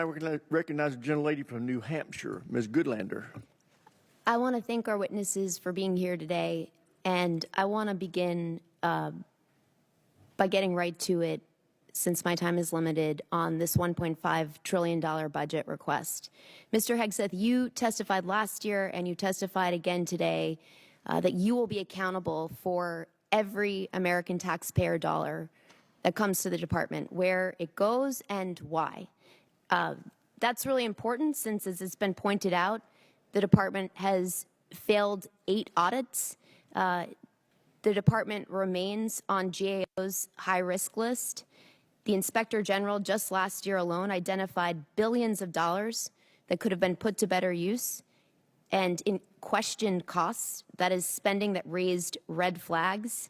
I recognize the gentlelady from New Hampshire, Ms. Goodlander. I want to thank our witnesses for being here today, and I want to begin by getting right to it, since my time is limited, on this $1.5 trillion budget request. Mr. Hegseth, you testified last year and you testified again today that you will be accountable for every American taxpayer dollar that comes to the department, where it goes and why. That's really important since, as it's been pointed out, the department has failed 8 audits. The department remains on GAO's high-risk list. The Inspector General just last year alone identified billions of dollars that could have been put to better use, and in questioned costs, that is spending that raised red flags.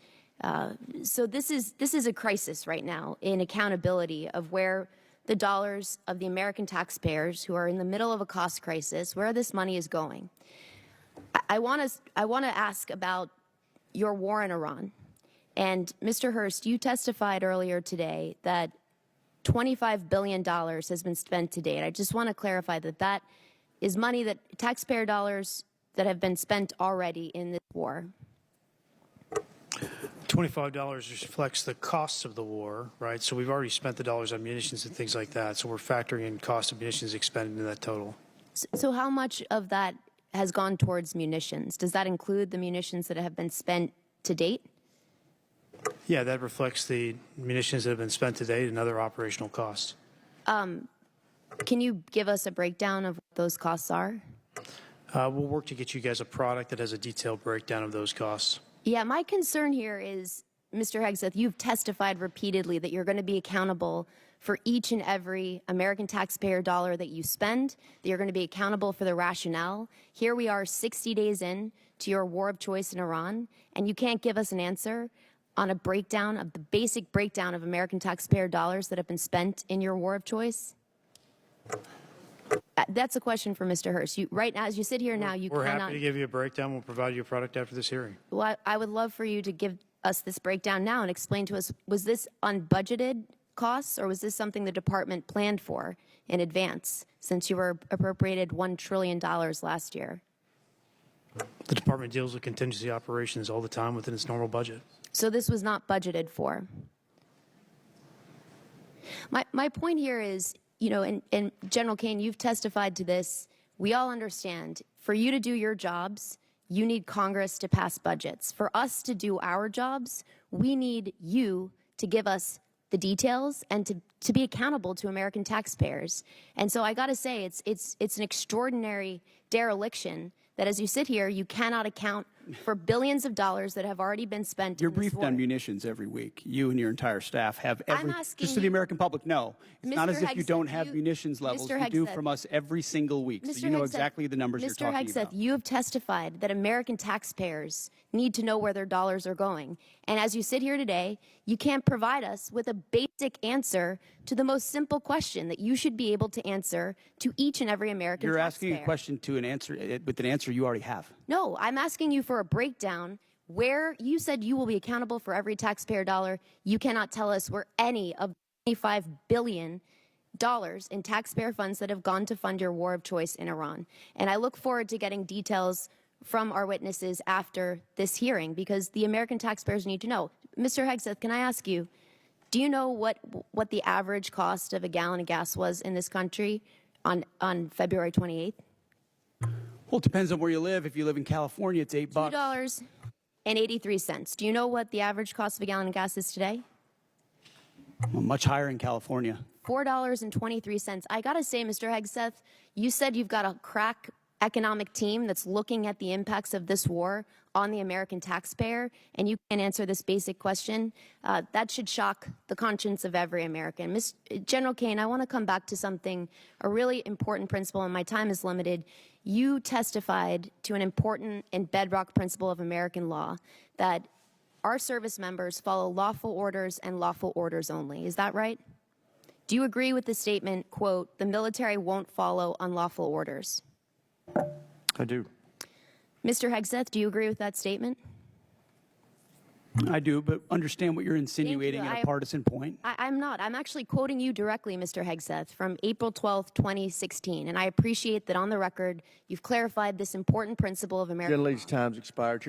So this is a crisis right now in accountability of where the dollars of the American taxpayers who are in the middle of a cost crisis, where this money is going. I want to ask about your war in Iran. And Mr. Hurst, you testified earlier today that $25 billion has been spent to date. I just want to clarify that that is money, that taxpayer dollars that have been spent already in this war. $25 reflects the costs of the war, right? So we've already spent the dollars on munitions and things like that. So we're factoring in cost of munitions expended in that total. So how much of that has gone towards munitions? Does that include the munitions that have been spent to date? Yeah, that reflects the munitions that have been spent to date and other operational costs. Can you give us a breakdown of what those costs are? We'll work to get you guys a product that has a detailed breakdown of those costs. Yeah, my concern here is, Mr. Hegseth, you've testified repeatedly that you're going to be accountable for each and every American taxpayer dollar that you spend, that you're going to be accountable for the rationale. Here we are 60 days in to your war of choice in Iran, and you can't give us an answer on a breakdown of the basic breakdown of American taxpayer dollars that have been spent in your war of choice? That's a question for Mr. Hurst. Right now, as you sit here now, you We're cannot... happy to give you a breakdown. We'll provide you a product after this hearing. Well, I would love for you to give us this breakdown now and explain to us, was this unbudgeted costs, or was this something the department planned for in advance, since you were appropriated $1 trillion last year? The department deals with contingency operations all the time within its normal budget. So this was not budgeted for. My point here is, you know, and General Caine, you've testified to this. We all understand, for you to do your jobs, you need Congress to pass budgets. For us to do our jobs, we need you to give us the details and to be accountable to American taxpayers. And so I got to say, it's an extraordinary dereliction that as you sit here, you cannot account for billions of dollars that have already been spent. You're briefed on munitions every week. You and your entire staff have every, asking just so the American public know, it's not as if you don't have you, munitions levels. You do from us every single week. So you know exactly the numbers you're talking about. Mr. Hegseth, you have testified that American taxpayers need to know where their dollars are going. And as you sit here today, you can't provide us with a basic answer to the most simple question that you should be able to answer to each and every American taxpayer. You're asking a question to an answer with an answer you already have. No, I'm asking you for a breakdown where you said you will be accountable for every taxpayer dollar. You cannot tell us where any of $25 billion in taxpayer funds that have gone to fund your war of choice in Iran. And I look forward to getting details from our witnesses after this hearing, because the American taxpayers need to know. Mr. Hegseth, can I ask you, do you know what the average cost of a gallon of gas was in this country on February 28th? Well, it depends on where you live. If you live in California, it's $8. $2.83. Do you know what the average cost of a gallon of gas is today? Well, much higher in California. $4.23. I got to say, Mr. Hegseth, you said you've got a crack economic team that's looking at the impacts of this war on the American taxpayer, and you can't answer this basic question. That should shock the conscience of every American. General Caine, I want to come back to something, a really important principle, and my time is limited. You testified to an important and bedrock principle of American law, that our service members follow lawful orders and lawful orders only. Is that right? Do you agree with the statement, quote, the military won't follow unlawful orders? I do. Mr. Hegseth, do you agree with that statement? I do, but understand what you're insinuating in a partisan point. I'm not. I'm actually quoting you directly, Mr. Hegseth, from April 12th, 2016. And I appreciate that on the record, you've clarified this important principle of American Gentlelady's time's expired.